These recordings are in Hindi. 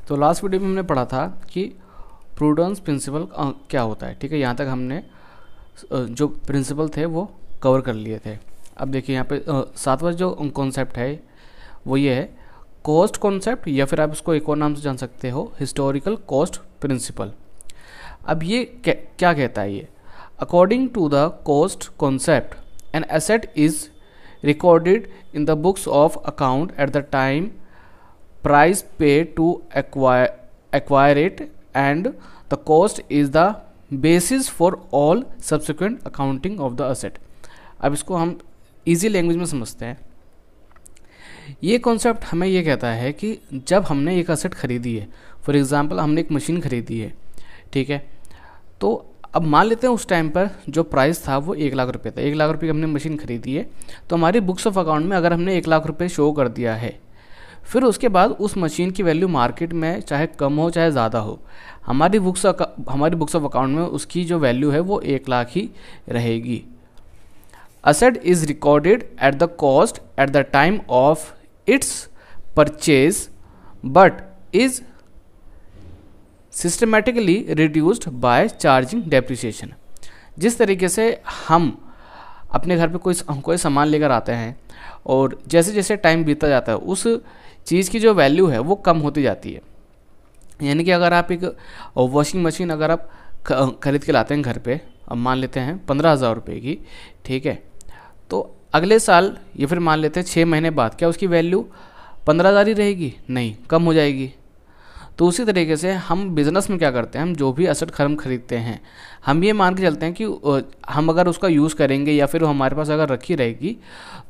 तो लास्ट वीडियो में हमने पढ़ा था कि प्रूडेंस प्रिंसिपल क्या होता है। ठीक है, यहाँ तक हमने जो प्रिंसिपल थे वो कवर कर लिए थे। अब देखिए यहाँ पे सातवां जो कॉन्सेप्ट है वो ये है कॉस्ट कॉन्सेप्ट, या फिर आप इसको एक और नाम से जान सकते हो हिस्टोरिकल कॉस्ट प्रिंसिपल। अब ये क्या कहता है ये, according to the cost concept an asset is recorded in the books of account at the time price paid to acquire it, and the cost is the basis for all subsequent accounting of the asset। अब इसको हम इजी लैंग्वेज में समझते हैं। ये कॉन्सेप्ट हमें ये कहता है कि जब हमने एक असेट खरीदी है, फॉर एग्जांपल हमने एक मशीन खरीदी है, ठीक है, तो अब मान लेते हैं उस टाइम पर जो प्राइस था वो 1 लाख रुपये था। 1 लाख रुपये की हमने मशीन खरीदी है, तो हमारी बुक्स ऑफ अकाउंट में अगर हमने 1 लाख रुपये शो कर दिया है, फिर उसके बाद उस मशीन की वैल्यू मार्केट में चाहे कम हो चाहे ज़्यादा हो, हमारी बुक्स ऑफ अकाउंट में उसकी जो वैल्यू है वो 1 लाख ही रहेगी। Asset is recorded at the cost at the time of its purchase but is systematically reduced by charging depreciation. जिस तरीके से हम अपने घर पे कोई सामान लेकर आते हैं और जैसे जैसे टाइम बीतता जाता है उस चीज़ की जो वैल्यू है वो कम होती जाती है। यानी कि अगर आप एक वॉशिंग मशीन अगर आप खरीद के लाते हैं घर पे, अब मान लेते हैं 15,000 रुपये की, ठीक है, तो अगले साल या फिर मान लेते हैं 6 महीने बाद क्या उसकी वैल्यू 15,000 ही रहेगी? नहीं, कम हो जाएगी। तो उसी तरीके से हम बिज़नेस में क्या करते हैं, हम जो भी एसेट खरीदते हैं, हम ये मान के चलते हैं कि हम अगर उसका यूज़ करेंगे या फिर हमारे पास अगर रखी रहेगी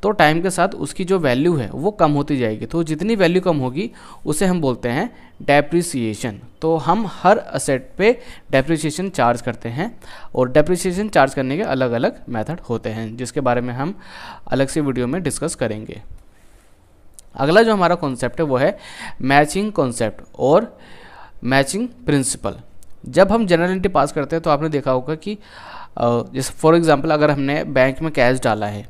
तो टाइम के साथ उसकी जो वैल्यू है वो कम होती जाएगी। तो जितनी वैल्यू कम होगी उसे हम बोलते हैं डेप्रिसिएशन। तो हम हर एसेट पे डेप्रिसिएशन चार्ज करते हैं, और डेप्रिसिएशन चार्ज करने के अलग अलग मेथड होते हैं जिसके बारे में हम अलग से वीडियो में डिस्कस करेंगे। अगला जो हमारा कॉन्सेप्ट है वो है मैचिंग कॉन्सेप्ट और मैचिंग प्रिंसिपल। जब हम जनरल एंट्री पास करते हैं तो आपने देखा होगा कि जैसे फॉर एग्जांपल अगर हमने बैंक में कैश डाला है,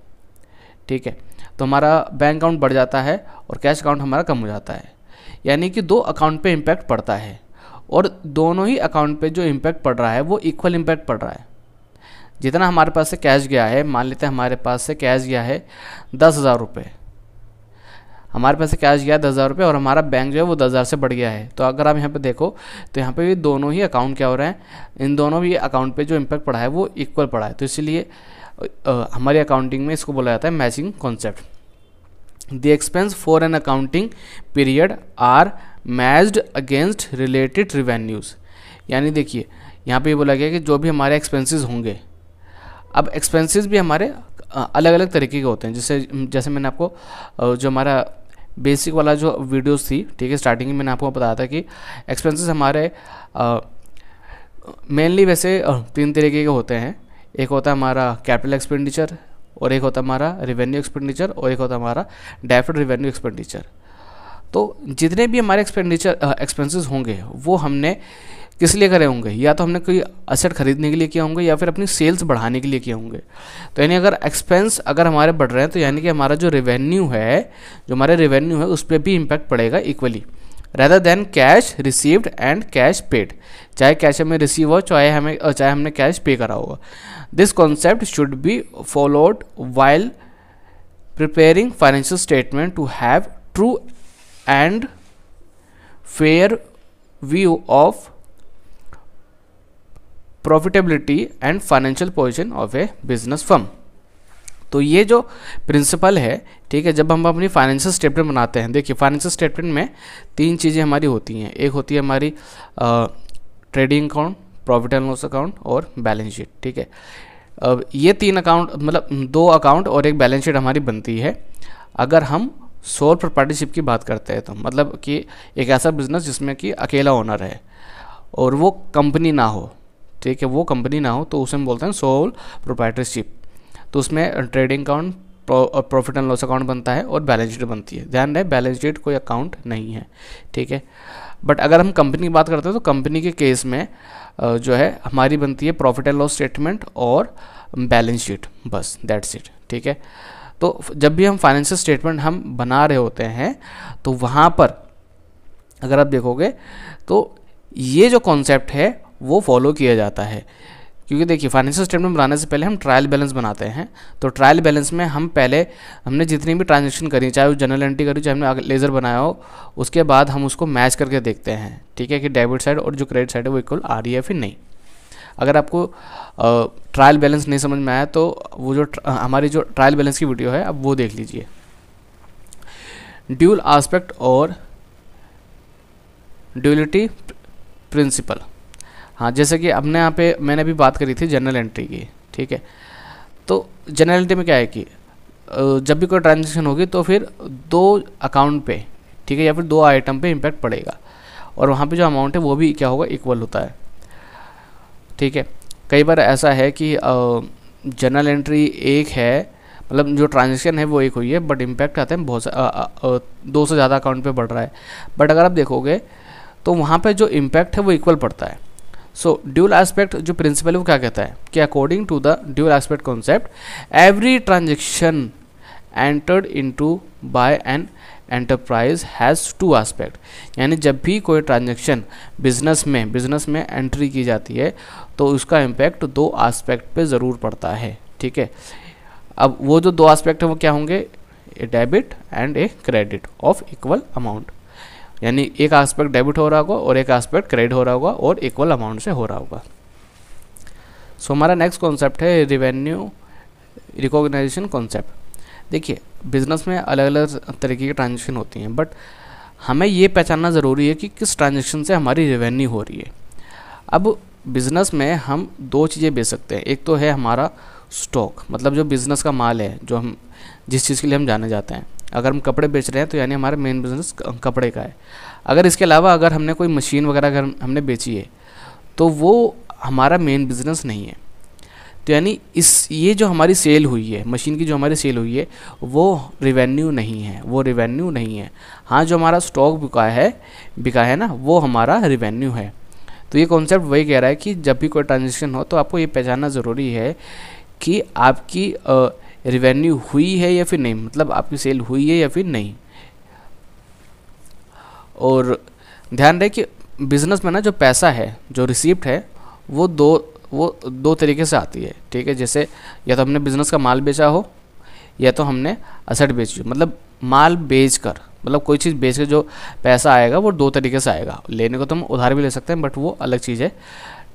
ठीक है, तो हमारा बैंक अकाउंट बढ़ जाता है और कैश अकाउंट हमारा कम हो जाता है। यानी कि 2 अकाउंट पे इम्पैक्ट पड़ता है, और दोनों ही अकाउंट पे जो इम्पैक्ट पड़ रहा है वो इक्वल इम्पैक्ट पड़ रहा है। जितना हमारे पास से कैश गया है, मान लेते हैं हमारे पास से कैश गया है 10,000 रुपये, हमारे पास से कैश गया 10,000 रुपये और हमारा बैंक जो है वो 10,000 से बढ़ गया है। तो अगर आप यहाँ पे देखो तो यहाँ पे भी दोनों ही अकाउंट क्या हो रहे हैं, इन दोनों भी अकाउंट पे जो इम्पैक्ट पड़ा है वो इक्वल पड़ा है। तो इसलिए हमारी अकाउंटिंग में इसको बोला जाता है matching concept. The expense for an accounting period are matched against related revenues. यानी देखिए यहाँ पे बोला गया कि जो भी हमारे एक्सपेंसेस होंगे, अब एक्सपेंसेस भी हमारे अलग अलग तरीके के होते हैं। जैसे मैंने आपको जो हमारा बेसिक वाला जो वीडियोस थी, ठीक है, स्टार्टिंग में मैंने आपको बताया था कि एक्सपेंसेस हमारे मेनली वैसे 3 तरीके के होते हैं। एक होता है हमारा कैपिटल एक्सपेंडिचर, और एक होता है हमारा रेवेन्यू एक्सपेंडिचर, और एक होता है हमारा डेफर्ड रेवेन्यू एक्सपेंडिचर। तो जितने भी हमारे एक्सपेंसेस होंगे वो हमने किस लिए करे होंगे, या तो हमने कोई असेट खरीदने के लिए किया होंगे या फिर अपनी सेल्स बढ़ाने के लिए किए होंगे। तो यानी अगर एक्सपेंस अगर हमारे बढ़ रहे हैं तो यानी कि हमारा जो रेवेन्यू है, जो हमारे रेवेन्यू है उस पर भी इम्पैक्ट पड़ेगा equally, rather than cash received and cash paid. चाहे कैश हमें रिसीव हो चाहे हमने कैश पे करा होगा। This concept should be followed while preparing financial statement to have true and fair view of profitability and financial position of a business firm. तो ये जो प्रिंसिपल है, ठीक है, जब हम अपनी फाइनेंशियल स्टेटमेंट बनाते हैं, देखिए फाइनेंशियल स्टेटमेंट में 3 चीज़ें हमारी होती हैं। एक होती है हमारी trading account, profit and loss account और बैलेंस शीट, ठीक है। अब ये 3 अकाउंट मतलब 2 अकाउंट और एक बैलेंस शीट हमारी बनती है अगर हम सोल प्रोप्राइटरशिप की बात करते हैं। तो मतलब कि एक ऐसा बिजनेस जिसमें कि अकेला ओनर है और वो कंपनी ना हो, ठीक है, वो कंपनी ना हो, तो उसे हम बोलते हैं सोल प्रोप्राइटरशिप। तो उसमें trading account, profit and loss account बनता है और बैलेंस शीट बनती है। ध्यान रहे बैलेंस शीट कोई अकाउंट नहीं है, ठीक है। बट अगर हम कंपनी की बात करते हैं तो कंपनी के केस में जो है हमारी बनती है प्रॉफिट एंड लॉस स्टेटमेंट और बैलेंस शीट, बस दैट्स इट, ठीक है। तो जब भी हम फाइनेंशियल स्टेटमेंट हम बना रहे होते हैं तो वहाँ पर अगर आप देखोगे तो ये जो कॉन्सेप्ट है वो फॉलो किया जाता है। क्योंकि देखिए फाइनेंशियल स्टेटमेंट बनाने से पहले हम ट्रायल बैलेंस बनाते हैं। तो ट्रायल बैलेंस में हमने जितनी भी ट्रांजेक्शन करी, चाहे वो जनरल एंट्री करी, चाहे हमने लेज़र बनाया हो, उसके बाद हम उसको मैच करके देखते हैं, ठीक है, कि डेबिट साइड और जो क्रेडिट साइड है वो इक्वल आ रही है फिर नहीं। अगर आपको ट्रायल बैलेंस नहीं समझ में आया तो वो जो हमारी जो ट्रायल बैलेंस की वीडियो है अब वो देख लीजिए। ड्यूल एस्पेक्ट और ड्यूलिटी प्रिंसिपल। हाँ, जैसे कि हमने यहाँ पे मैंने अभी बात करी थी जनरल एंट्री की, ठीक है। तो जनरल एंट्री में क्या है कि जब भी कोई ट्रांजेक्शन होगी तो फिर 2 अकाउंट पे, ठीक है, या फिर 2 आइटम पे इम्पैक्ट पड़ेगा, और वहाँ पे जो अमाउंट है वो भी क्या होगा, इक्वल होता है, ठीक है। कई बार ऐसा है कि जनरल एंट्री एक है, मतलब जो ट्रांजेक्शन है वो एक हुई है, बट इम्पैक्ट आते हैं बहुत से 2 से ज़्यादा अकाउंट पे बढ़ रहा है, बट अगर आप देखोगे तो वहाँ पे जो इम्पैक्ट है वो इक्वल पड़ता है। सो ड्यूल एस्पेक्ट जो प्रिंसिपल है वो क्या कहता है कि according to the dual aspect concept every transaction entered into by an enterprise has 2 aspect. यानी जब भी कोई ट्रांजेक्शन बिजनेस में एंट्री की जाती है तो उसका इम्पैक्ट 2 एस्पेक्ट पे ज़रूर पड़ता है, ठीक है। अब वो जो 2 एस्पेक्ट है वो क्या होंगे, a debit and a credit of equal amount. यानी एक एस्पेक्ट डेबिट हो रहा होगा और एक एस्पेक्ट क्रेडिट हो रहा होगा और इक्वल अमाउंट से हो रहा होगा। सो हमारा नेक्स्ट कॉन्सेप्ट है रेवेन्यू रिकॉग्नाइजेशन कॉन्सेप्ट। देखिए बिजनेस में अलग अलग तरीके की ट्रांजेक्शन होती हैं, बट हमें ये पहचानना ज़रूरी है कि किस ट्रांजेक्शन से हमारी रेवेन्यू हो रही है। अब बिज़नेस में हम 2 चीज़ें बेच सकते हैं। एक तो है हमारा स्टॉक, मतलब जो बिज़नेस का माल है, जो हम जिस चीज़ के लिए हम जाने जाते हैं। अगर हम कपड़े बेच रहे हैं तो यानी हमारा मेन बिजनेस कपड़े का है। अगर इसके अलावा अगर हमने कोई मशीन वगैरह अगर हमने बेची है तो वो हमारा मेन बिजनेस नहीं है। तो यानी ये जो हमारी सेल हुई है, मशीन की जो हमारी सेल हुई है, वो रेवेन्यू नहीं है, हाँ जो हमारा स्टॉक बिका है ना, वो हमारा रेवेन्यू है। तो ये कॉन्सेप्ट वही कह रहा है कि जब भी कोई ट्रांजेक्शन हो तो आपको ये पहचानना ज़रूरी है कि आपकी रेवेन्यू हुई है या फिर नहीं, मतलब आपकी सेल हुई है या फिर नहीं। और ध्यान रहे कि बिजनेस में ना जो पैसा है, जो रिसीप्ट है, वो दो तरीके से आती है, ठीक है। जैसे या तो हमने बिजनेस का माल बेचा हो या तो हमने असेट बेची हो। मतलब माल बेचकर, मतलब कोई चीज़ बेच कर जो पैसा आएगा वो 2 तरीके से आएगा। लेने को तो हम उधार भी ले सकते हैं, बट वो अलग चीज़ है,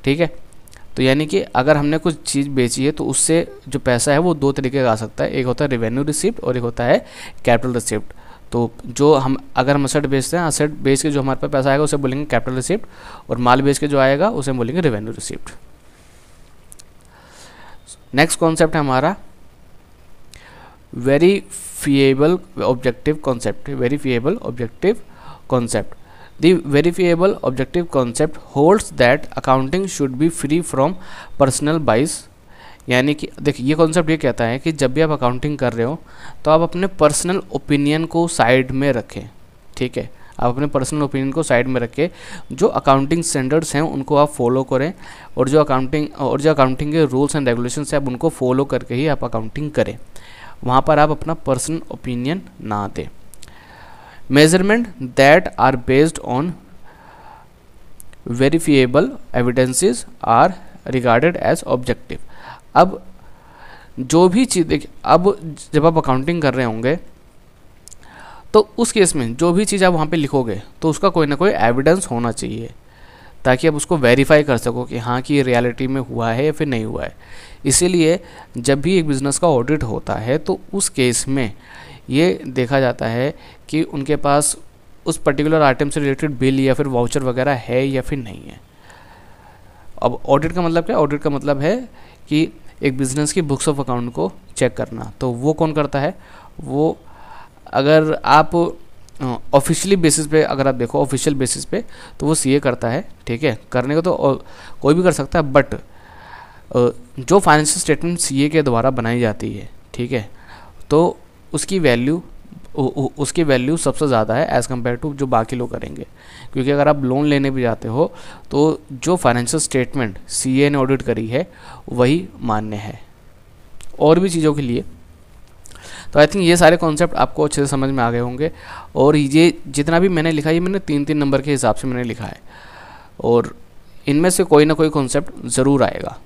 ठीक है। तो यानी कि अगर हमने कुछ चीज़ बेची है तो उससे जो पैसा है वो 2 तरीके का आ सकता है। एक होता है रेवेन्यू रिसिप्ट और एक होता है कैपिटल रिसिप्ट। तो जो अगर हम असेट बेचते हैं, असेट बेच के जो हमारे पास पैसा आएगा उसे बोलेंगे कैपिटल रिसिप्ट, और माल बेच के जो आएगा उसे बोलेंगे रेवेन्यू रिसिप्ट। नेक्स्ट कॉन्सेप्ट है हमारा verifiable objective concept. The verifiable objective concept holds that accounting should be free from personal bias। यानी कि देखिए ये कॉन्सेप्ट ये कहता है कि जब भी आप अकाउंटिंग कर रहे हो तो आप अपने पर्सनल ओपिनियन को साइड में रखें, ठीक है। आप अपने पर्सनल ओपिनियन को साइड में रखें, जो अकाउंटिंग स्टैंडर्ड्स हैं उनको आप फॉलो करें, और जो अकाउंटिंग के रूल्स एंड रेगुलेशंस हैं आप उनको फॉलो करके ही आप अकाउंटिंग करें। वहाँ पर आप अपना पर्सनल ओपिनियन ना दें। Measurement that are based on verifiable evidences are regarded as objective। अब जो भी चीज़ देखिए, अब जब आप अकाउंटिंग कर रहे होंगे तो उस केस में जो भी चीज़ आप वहाँ पे लिखोगे तो उसका कोई ना कोई एविडेंस होना चाहिए, ताकि आप उसको वेरीफाई कर सको कि हाँ कि ये रियलिटी में हुआ है या फिर नहीं हुआ है। इसीलिए जब भी एक बिज़नेस का ऑडिट होता है तो उस केस में ये देखा जाता है कि उनके पास उस पर्टिकुलर आइटम से रिलेटेड बिल या फिर वाउचर वगैरह है या फिर नहीं है। अब ऑडिट का मतलब क्या? ऑडिट का मतलब है कि एक बिज़नेस की बुक्स ऑफ अकाउंट को चेक करना। तो वो कौन करता है? वो अगर आप ऑफिशियली बेसिस पे अगर आप देखो, ऑफिशियल बेसिस पे, तो वो सीए करता है, ठीक है। करने को तो कोई भी कर सकता है, बट जो फाइनेंशियल स्टेटमेंट सीए के द्वारा बनाई जाती है, ठीक है, तो उसकी वैल्यू सबसे ज़्यादा है एज़ कम्पेयर टू जो बाकी लोग करेंगे। क्योंकि अगर आप लोन लेने भी जाते हो तो जो फाइनेंशियल स्टेटमेंट सीए ने ऑडिट करी है वही मान्य है। और भी चीज़ों के लिए तो आई थिंक ये सारे कॉन्सेप्ट आपको अच्छे से समझ में आ गए होंगे। और ये जितना भी मैंने लिखा है, ये मैंने 3-3 नंबर के हिसाब से मैंने लिखा है, और इनमें से कोई ना कोई कॉन्सेप्ट ज़रूर आएगा।